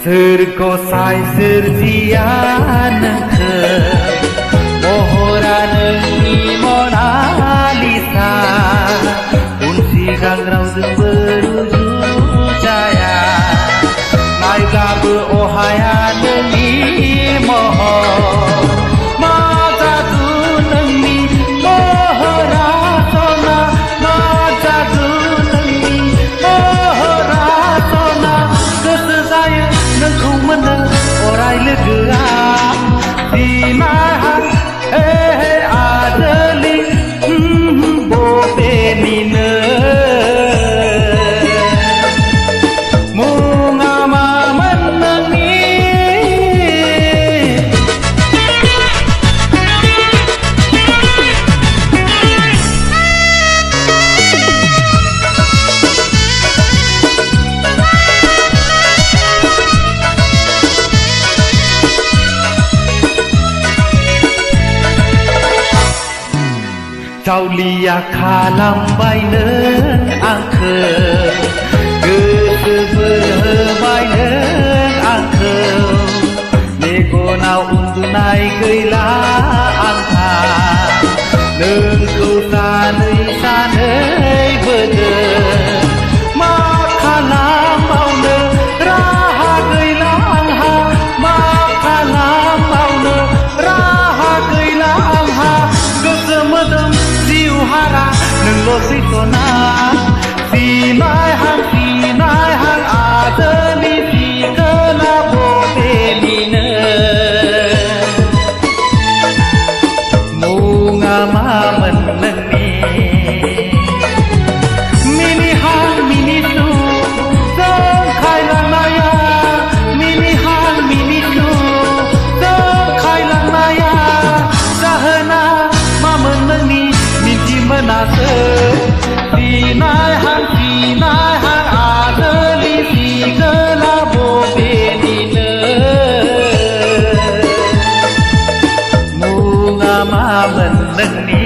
Serkosai serjianengke Mohoranengi Mona Lisa Unsi gangrau beruju jaya Naigabe ohayanengi moho Majadunengi mohoratona Majadunengi mohoratona Kesesaya nengkau menang orai lega Dinahan adeli bobenine Mungama menangi Caulia kalambainen angke Keseberbainen angke Negonau undunai keila angka Nengku sanai bede Makalam maune raha keila angha Makalam maune raha keila angha Kesemedem hara neng lo sitona sinai hang adeli si kena bobenine munga mamen nengi mini hang mini tu kai lanaya mini hang mini tu kai lanaya sahana mamen nengi menase sinai hang adeli si kena bobenine munga mamen nengi